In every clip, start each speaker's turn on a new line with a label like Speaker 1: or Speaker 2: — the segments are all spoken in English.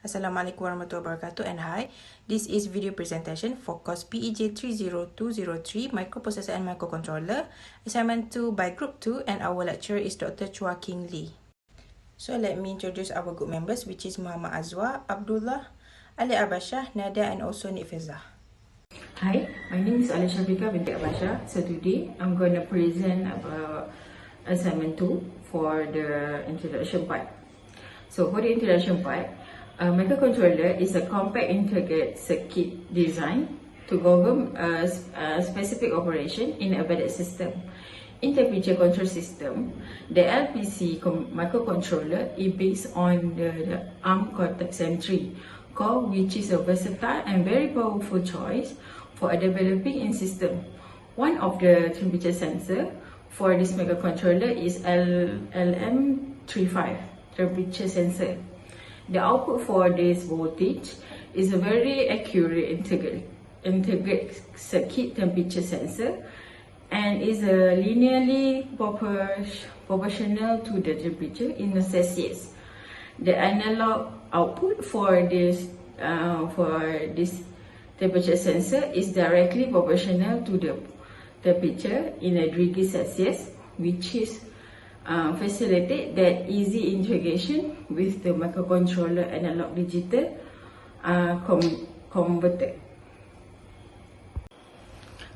Speaker 1: Assalamualaikum warahmatullahi wabarakatuh and hi. This is video presentation for course BEJ30203 Microprocessor and Microcontroller, assignment 2 by group 2, and our lecturer is Dr. Chua King Lee. So let me introduce our group members, which is Muhammad Azwa, Abdullah, Ali Abashah, Nadia, and also Nifizah.
Speaker 2: Hi, my name is Ali Shafika binti Abashah. So today I'm going to present about assignment 2 for the introduction part. So for the introduction part, a microcontroller is a compact integrated circuit design to govern a specific operation in a embedded system. In temperature control system, the LPC microcontroller is based on the ARM Cortex-M3 core, which is a versatile and very powerful choice for developing in system. One of the temperature sensor for this microcontroller is LM35 temperature sensor. The output for this voltage is a very accurate integrated circuit temperature sensor and is linearly proportional to the temperature in the Celsius. The analog output for this temperature sensor is directly proportional to the temperature in a degree Celsius, which is facilitate that easy integration with the microcontroller analog digital converter.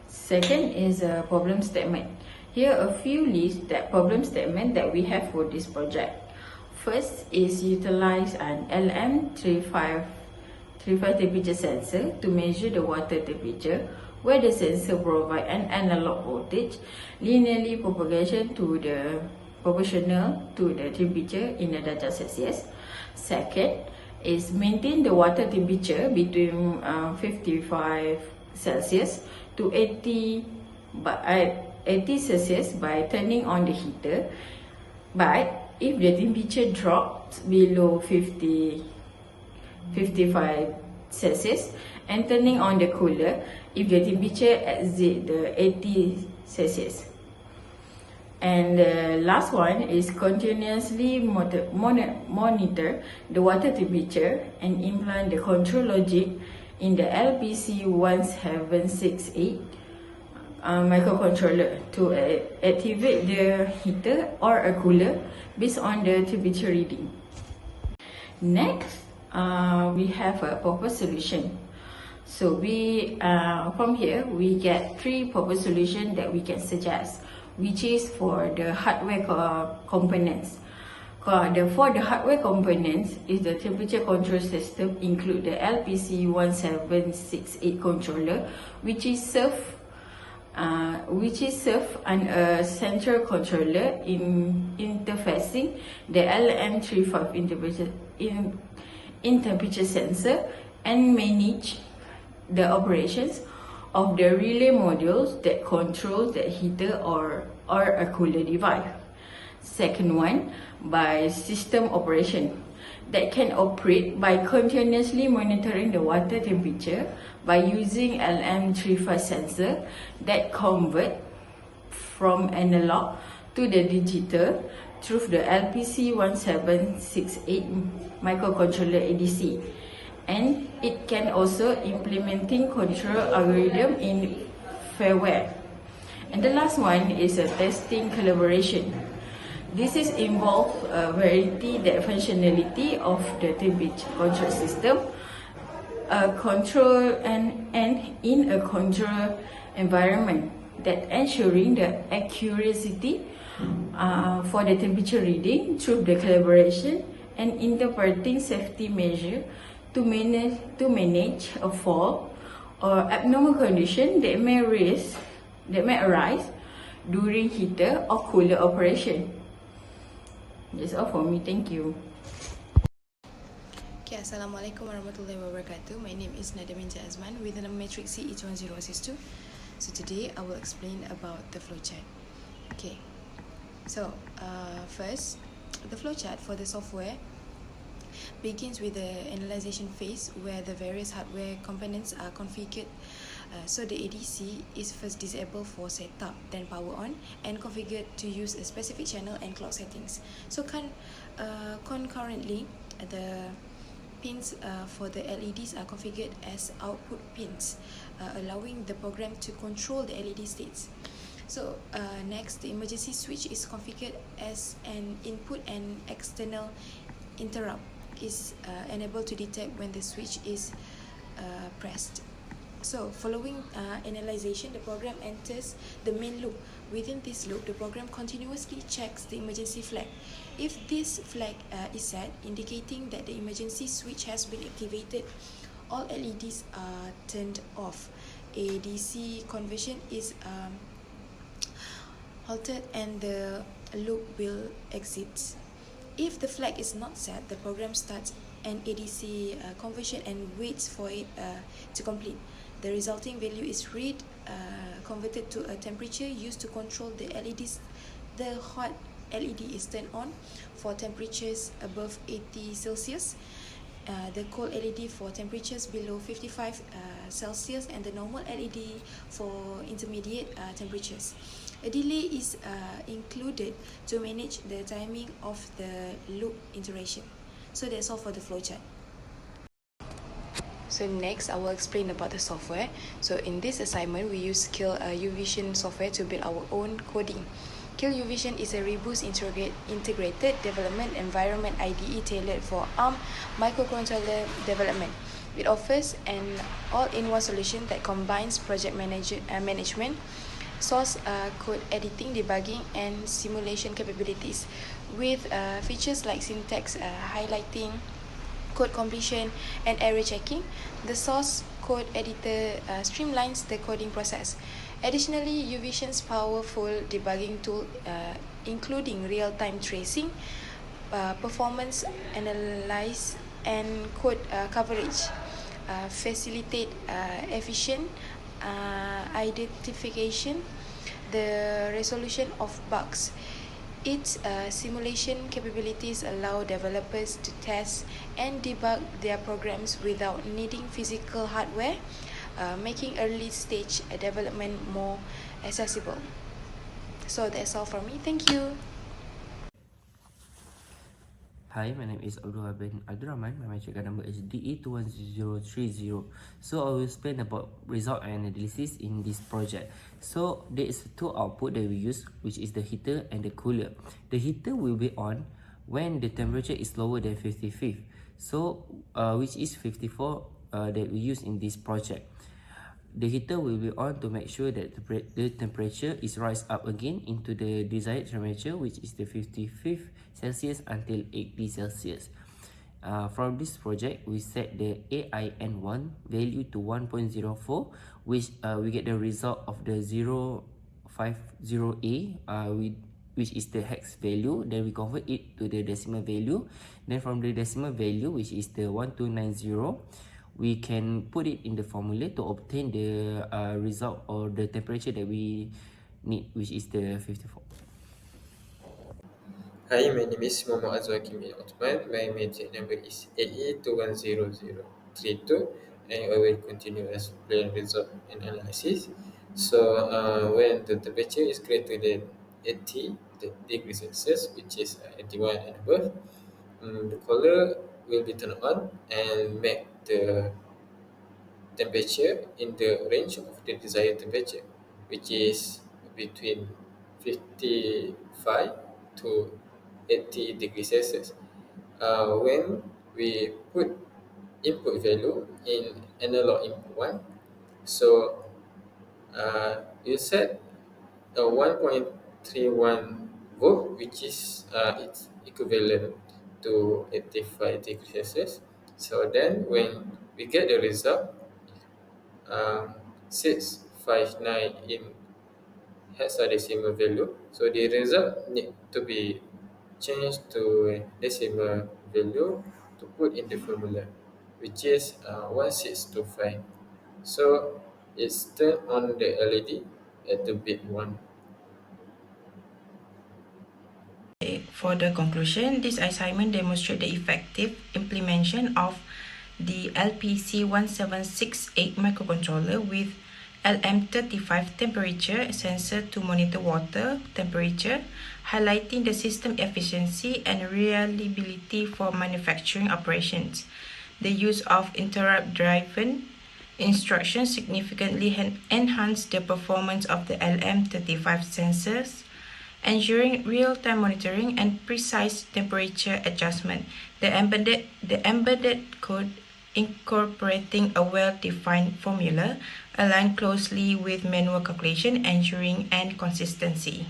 Speaker 2: Second is a problem statement. Here are a few lists that problem statement that we have for this project. First is utilize an LM35 temperature sensor to measure the water temperature, where the sensor provide an analog voltage linearly proportional to the temperature in the Darjah Celsius. Second is maintain the water temperature between 55 Celsius to 80 Celsius by turning on the heater. But if the temperature drops below 55 Celsius and turning on the cooler if the temperature exceeds the 80 Celsius. And the last one is continuously monitor the water temperature and implement the control logic in the LPC1768 microcontroller to activate the heater or a cooler based on the temperature reading. Next, we have a proposed solution. So from here we get 3 proposed solutions that we can suggest, which is for the hardware components. For the hardware components is the temperature control system include the LPC1768 controller, which is served on a central controller interfacing the LM35 temperature sensor and manage the operations of the relay modules that control the heater or a cooler device. Second one, by system operation that can operate by continuously monitoring the water temperature by using LM35 sensor that convert from analog to the digital through the LPC1768 microcontroller ADC. And it can also implementing control algorithm in firmware. And the last one is a testing collaboration. This is involve a variety the functionality of the temperature control system, control and in a control environment that ensuring the accuracy for the temperature reading through the collaboration and interpreting safety measure to manage a fault or abnormal condition that may arise during heater or cooler operation. That's all for me. Thank you.
Speaker 3: Okay, Assalamualaikum warahmatullahi wabarakatuh. My name is Nadia Minja Azman with the number matrix CH1062. So today I will explain about the flowchart. Okay, so first, the flowchart for the software begins with the analyzation phase where the various hardware components are configured. So the ADC is first disabled for setup, then power on, and configured to use a specific channel and clock settings. So concurrently, the pins for the LEDs are configured as output pins, allowing the program to control the LED states. So next, the emergency switch is configured as an input, and external interrupt is enabled to detect when the switch is pressed. So following analyzation, the program enters the main loop. Within this loop, the program continuously checks the emergency flag. If this flag is set, indicating that the emergency switch has been activated, all LEDs are turned off. A DC conversion is halted and the loop will exit. If the flag is not set, the program starts an ADC conversion and waits for it to complete. The resulting value is read, converted to a temperature used to control the LEDs. The hot LED is turned on for temperatures above 80 Celsius, the cold LED for temperatures below 55 Celsius, and the normal LED for intermediate temperatures. A delay is included to manage the timing of the loop iteration. So that's all for the flowchart. So next, I will explain about the software. So in this assignment, we use Skill UVision software to build our own coding. Skill UVision is a robust integrated development environment IDE tailored for ARM microcontroller development. It offers an all-in-one solution that combines project management, source code editing, debugging, and simulation capabilities with features like syntax highlighting, code completion, and error checking. The source code editor streamlines the coding process. Additionally, UVision's powerful debugging tool, including real-time tracing, performance analysis, and code coverage, facilitate efficient identification, the resolution of bugs. Its simulation capabilities allow developers to test and debug their programs without needing physical hardware, making early-stage development more accessible. So that's all from me. Thank you.
Speaker 4: Hi, my name is Abdul Rahman. My metric number is BEJ30203. So I will explain about result and analysis in this project. So there is two output that we use, which is the heater and the cooler. The heater will be on when the temperature is lower than 55. So which is 54 that we use in this project. The heater will be on to make sure that the temperature is rise up again into the desired temperature, which is the 55 Celsius until 80 Celsius. From this project, we set the AIN1 value to 1.04, which we get the result of the 050A, which is the hex value. Then we convert it to the decimal value. Then from the decimal value, which is the 1290, we can put it in the formula to obtain the result or the temperature that we need, which is the 54.
Speaker 5: Hi, my name is Muhammad Azwakimi Othman. My metric number is AE210032, and I will continue to explain result and analysis. So, when the temperature is greater than 80 degrees Celsius, which is 81 and above, the color will be turned on and make the temperature in the range of the desired temperature, which is between 55 to 80 degrees Celsius. When we put input value in analog input 1, so you set a 1.31 volt, which is it's equivalent to 85 degrees Celsius. So then when we get the result, 659 in hexadecimal value. So the result need to be changed to decimal value to put in the formula, which is 1625. So it's turned on the LED at the bit 1.
Speaker 1: For the conclusion, this assignment demonstrates the effective implementation of the LPC1768 microcontroller with LM35 temperature sensor to monitor water temperature, highlighting the system efficiency and reliability for manufacturing operations. The use of interrupt-driven instructions significantly enhanced the performance of the LM35 sensors, ensuring real-time monitoring and precise temperature adjustment. The embedded code incorporating a well-defined formula aligned closely with manual calculation, ensuring end consistency.